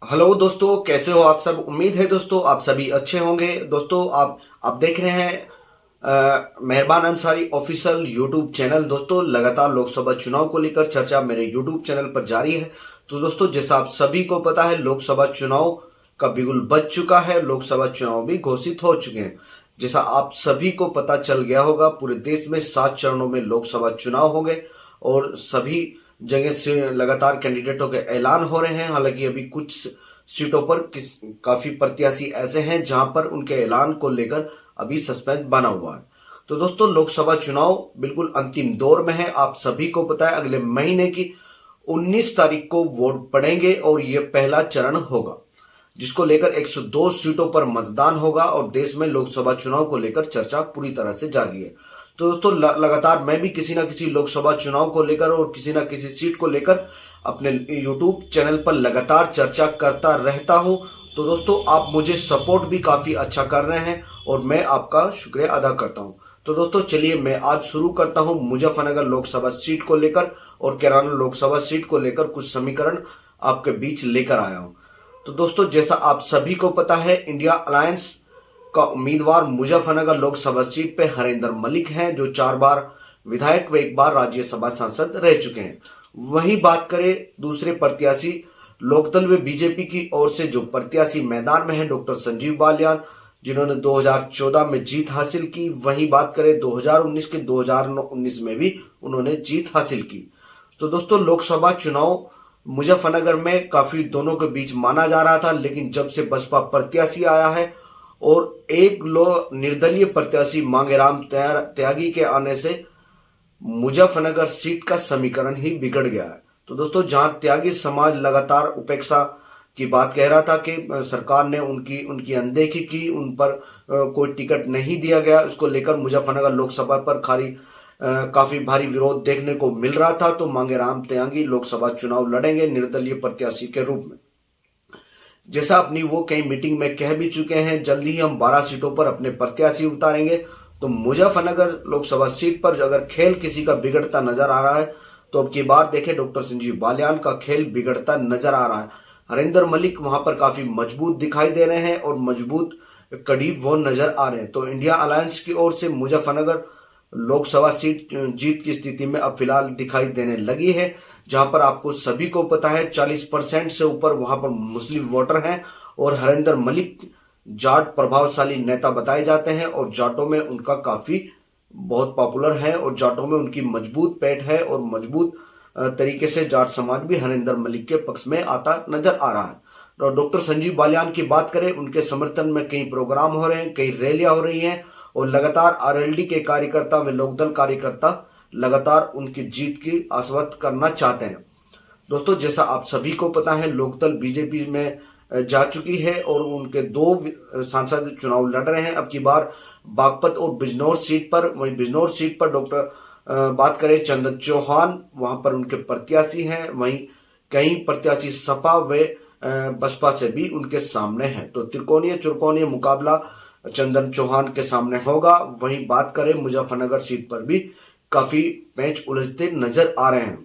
Hello दोस्तों, कैसे हो आप सब। उम्मीद है दोस्तों आप सभी अच्छे होंगे। दोस्तों आप देख रहे हैं मेहरबान अंसारी ऑफिशियल यूट्यूब चैनल। दोस्तों लगातार लोकसभा चुनाव को लेकर चर्चा मेरे यूट्यूब चैनल पर जारी है। तो दोस्तों जैसा आप सभी को पता है, लोकसभा चुनाव का बिगुल बज चुका है, लोकसभा चुनाव भी घोषित हो चुके हैं। जैसा आप सभी को पता चल गया होगा, पूरे देश में 7 चरणों में लोकसभा चुनाव होंगे और सभी जगह से लगातार कैंडिडेटों के ऐलान हो रहे हैं। हालांकि अभी कुछ सीटों पर काफी प्रत्याशी ऐसे हैं जहां पर उनके ऐलान को लेकर अभी सस्पेंस बना हुआ है। तो दोस्तों लोकसभा चुनाव बिल्कुल अंतिम दौर में है। आप सभी को पता है अगले महीने की 19 तारीख को वोट पड़ेंगे और ये पहला चरण होगा, जिसको लेकर 102 सीटों पर मतदान होगा और देश में लोकसभा चुनाव को लेकर चर्चा पूरी तरह से जागी है। तो दोस्तों लगातार मैं भी किसी ना किसी लोकसभा चुनाव को लेकर और किसी ना किसी सीट को लेकर अपने यूट्यूब चैनल पर लगातार चर्चा करता रहता हूं। तो दोस्तों आप मुझे सपोर्ट भी काफी अच्छा कर रहे हैं और मैं आपका शुक्रिया अदा करता हूं। तो दोस्तों चलिए मैं आज शुरू करता हूं मुजफ्फरनगर लोकसभा सीट को लेकर और कैराना लोकसभा सीट को लेकर कुछ समीकरण आपके बीच लेकर आया हूं। तो दोस्तों जैसा आप सभी को पता है, इंडिया अलायंस का उम्मीदवार मुजफ्फरनगर लोकसभा सीट पे हरिंदर मलिक हैं, जो 4 बार विधायक व 1 बार राज्यसभा सांसद रह चुके हैं। वहीं बात करें दूसरे प्रत्याशी लोकदल व बीजेपी की ओर से जो प्रत्याशी मैदान में है, डॉक्टर संजीव बालियान, जिन्होंने 2014 में जीत हासिल की। वहीं बात करें 2019 के 2019 में भी उन्होंने जीत हासिल की। तो दोस्तों लोकसभा चुनाव मुजफ्फरनगर में काफी दोनों के बीच माना जा रहा था, लेकिन जब से बसपा प्रत्याशी आया है और एक निर्दलीय प्रत्याशी मांगेराम त्यागी के आने से मुजफ्फरनगर सीट का समीकरण ही बिगड़ गया है। तो दोस्तों जहां त्यागी समाज लगातार उपेक्षा की बात कह रहा था कि सरकार ने उनकी अनदेखी की, उन पर कोई टिकट नहीं दिया गया, उसको लेकर मुजफ्फरनगर लोकसभा पर काफी भारी विरोध देखने को मिल रहा था। तो मांगेराम त्यागी लोकसभा चुनाव लड़ेंगे निर्दलीय प्रत्याशी के रूप में। जैसा अपनी वो कई मीटिंग में कह भी चुके हैं, जल्दी ही हम 12 सीटों पर अपने प्रत्याशी उतारेंगे। तो मुजफ्फरनगर लोकसभा सीट पर अगर खेल किसी का बिगड़ता नजर आ रहा है तो अब की बार देखें डॉक्टर संजीव बालियान का खेल बिगड़ता नजर आ रहा है। हरिंदर मलिक वहां पर काफी मजबूत दिखाई दे रहे हैं और मजबूत कड़ी वो नजर आ रहे हैं। तो इंडिया अलायंस की ओर से मुजफ्फरनगर लोकसभा सीट जीत की स्थिति में अब फिलहाल दिखाई देने लगी है, जहां पर आपको सभी को पता है 40% से ऊपर वहां पर मुस्लिम वोटर हैं और हरिंदर मलिक जाट प्रभावशाली नेता बताए जाते हैं और जाटों में उनका काफी बहुत पॉपुलर है और जाटों में उनकी मजबूत पैठ है और मजबूत तरीके से जाट समाज भी हरिंदर मलिक के पक्ष में आता नजर आ रहा है। और डॉक्टर संजीव बालियान की बात करें, उनके समर्थन में कई प्रोग्राम हो रहे हैं, कई रैलियां हो रही हैं और लगातार आरएलडी के कार्यकर्ता व लोकदल कार्यकर्ता लगातार उनकी जीत की आश्वस्त करना चाहते हैं। दोस्तों जैसा आप सभी को पता है, लोकदल बीजेपी में जा चुकी है और उनके 2 सांसद चुनाव लड़ रहे हैं अब की बार बागपत और बिजनौर सीट पर। वहीं बिजनौर सीट पर बात करें चंदन चौहान, वहां पर उनके प्रत्याशी हैं। वहीं कई प्रत्याशी सपा व बसपा से भी उनके सामने हैं। तो त्रिकोणीय चुरकोणीय मुकाबला चंदन चौहान के सामने होगा। वहीं बात करें मुजफ्फरनगर सीट पर भी काफी पैंच उलझते नजर आ रहे हैं।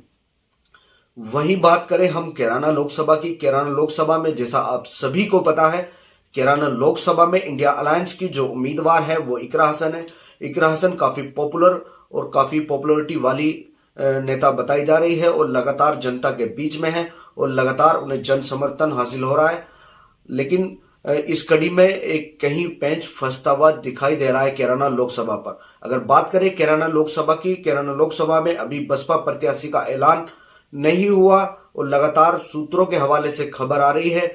वहीं बात करें हम कैराना लोकसभा की, कैराना लोकसभा में जैसा आप सभी को पता है, कैराना लोकसभा में इंडिया अलायंस की जो उम्मीदवार है वो इकरा हसन है। इकरा हसन काफी पॉपुलर और काफी पॉपुलरिटी वाली नेता बताई जा रही है और लगातार जनता के बीच में है और लगातार उन्हें जन समर्थन हासिल हो रहा है। लेकिन इस कड़ी में एक कहीं पेंच फंसता हुआ दिखाई दे रहा है कैराना लोकसभा पर। अगर बात करें कैराना लोकसभा की, कैराना लोकसभा में अभी बसपा प्रत्याशी का ऐलान नहीं हुआ और लगातार सूत्रों के हवाले से खबर आ रही है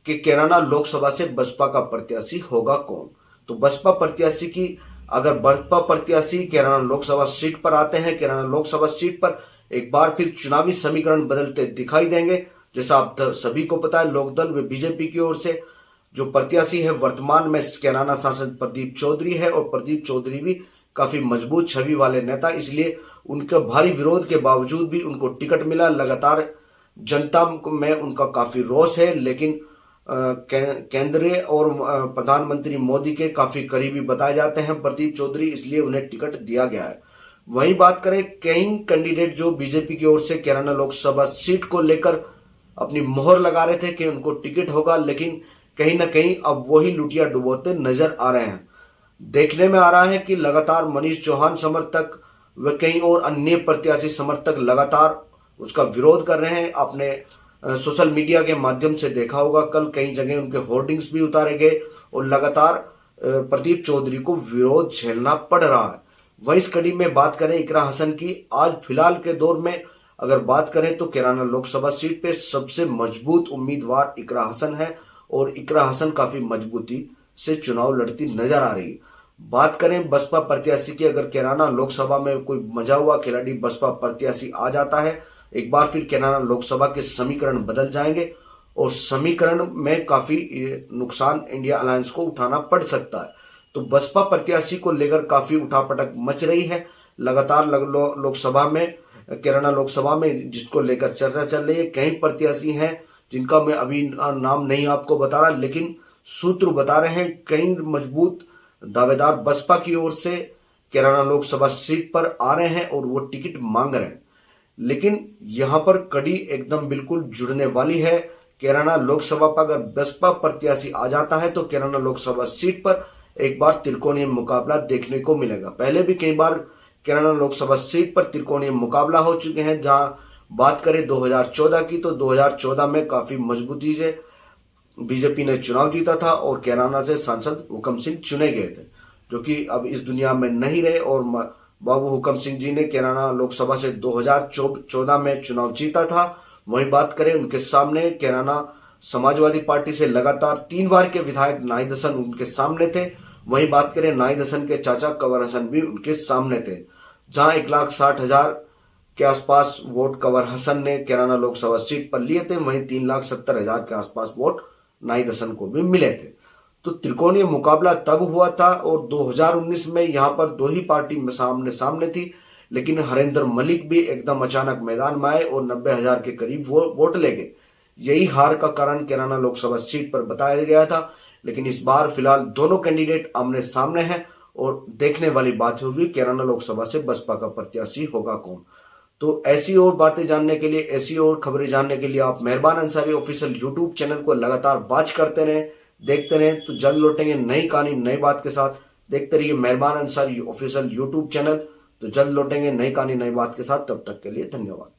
कि कैराना लोकसभा से बसपा का प्रत्याशी होगा कौन। तो बसपा प्रत्याशी की अगर बसपा प्रत्याशी कैराना लोकसभा सीट पर आते हैं, कैराना लोकसभा सीट पर एक बार फिर चुनावी समीकरण बदलते दिखाई देंगे। जैसा आप सभी को पता है, लोकदल व बीजेपी की ओर से जो प्रत्याशी है वर्तमान में कैराना सांसद प्रदीप चौधरी है और प्रदीप चौधरी भी काफी मजबूत छवि वाले नेता, इसलिए उनके भारी विरोध के बावजूद भी उनको टिकट मिला। लगातार जनता में उनका काफी रोष है, लेकिन केंद्रीय और प्रधानमंत्री मोदी के काफी करीबी बताए जाते हैं प्रदीप चौधरी, इसलिए उन्हें टिकट दिया गया है। वहीं बात करें कई कैंडिडेट जो बीजेपी की ओर से कैराना लोकसभा सीट को लेकर अपनी मोहर लगा रहे थे कि उनको टिकट होगा, लेकिन कहीं ना कहीं अब वही लुटिया डुबोते नजर आ रहे हैं। देखने में आ रहा है कि लगातार मनीष चौहान समर्थक व कई और अन्य प्रत्याशी समर्थक लगातार उसका विरोध कर रहे हैं। आपने सोशल मीडिया के माध्यम से देखा होगा, कल कई जगह उनके होर्डिंग्स भी उतारे गए और लगातार प्रदीप चौधरी को विरोध झेलना पड़ रहा है। वहीं इस कड़ी में बात करें इकरा हसन की, आज फिलहाल के दौर में अगर बात करें तो कैराना लोकसभा सीट पे सबसे मजबूत उम्मीदवार इकरा हसन है और इकरा हसन काफी मजबूती से चुनाव लड़ती नजर आ रही है। बात करें बसपा प्रत्याशी की, अगर कैराना लोकसभा में कोई मजा हुआ खिलाड़ी बसपा प्रत्याशी आ जाता है, एक बार फिर कैराना लोकसभा के समीकरण बदल जाएंगे और समीकरण में काफी नुकसान इंडिया अलायंस को उठाना पड़ सकता है। तो बसपा प्रत्याशी को लेकर काफी उठापटक मच रही है लगातार लोकसभा में, कैराना लोकसभा में, जिसको लेकर चर्चा चल रही है। कई प्रत्याशी हैं जिनका मैं अभी नाम नहीं आपको बता रहा, लेकिन सूत्र बता रहे हैं कई मजबूत दावेदार बसपा की ओर से कैराना लोकसभा सीट पर आ रहे हैं और वो टिकट मांग रहे हैं। लेकिन यहां पर कड़ी एकदम बिल्कुल जुड़ने वाली है। कैराना लोकसभा पर अगर बसपा प्रत्याशी आ जाता है तो कैराना लोकसभा सीट पर एक बार त्रिकोणीय मुकाबला देखने को मिलेगा। पहले भी कई बार कैराना लोकसभा सीट पर त्रिकोणीय मुकाबला हो चुके हैं। जहां बात करें 2014 की, तो 2014 में काफी मजबूती से बीजेपी ने चुनाव जीता था और कैराना से सांसद हुकम सिंह चुने गए थे, जो कि अब इस दुनिया में नहीं रहे। और बाबू हुकम सिंह जी ने कैराना लोकसभा से 2014 में चुनाव जीता था। वहीं बात करें उनके सामने कैराना समाजवादी पार्टी से लगातार 3 बार के विधायक नाहिद हसन उनके सामने थे। वहीं बात करें नाहिद हसन के चाचा कंवर हसन भी उनके सामने थे। जहां 1,60,000 के आसपास वोट कंवर हसन ने कैराना लोकसभा सीट पर लिए थे, वहीं 3,70,000 के आसपास वोट नाहिद हसन को भी मिले थे। तो त्रिकोणीय मुकाबला तब हुआ था और 2019 में यहां पर 2 ही पार्टी में सामने सामने थी, लेकिन हरेंद्र मलिक भी एकदम अचानक मैदान में आए और 90,000 के करीब वो वोट ले गए। यही हार का कारण कैराना लोकसभा सीट पर बताया गया था। लेकिन इस बार फिलहाल दोनों कैंडिडेट आमने सामने हैं और देखने वाली बात होगी कैराना लोकसभा से बसपा का प्रत्याशी होगा कौन। तो ऐसी और बातें जानने के लिए, ऐसी और खबरें जानने के लिए आप मेहरबान अंसारी ऑफिशियल यूट्यूब चैनल को लगातार वॉच करते रहें, देखते रहें। तो जल्द लौटेंगे नई कहानी नई बात के साथ। देखते रहिए मेहरबान अंसारी ऑफिशियल यूट्यूब चैनल। तो जल्द लौटेंगे नई कहानी नई बात के साथ। तब तक के लिए धन्यवाद।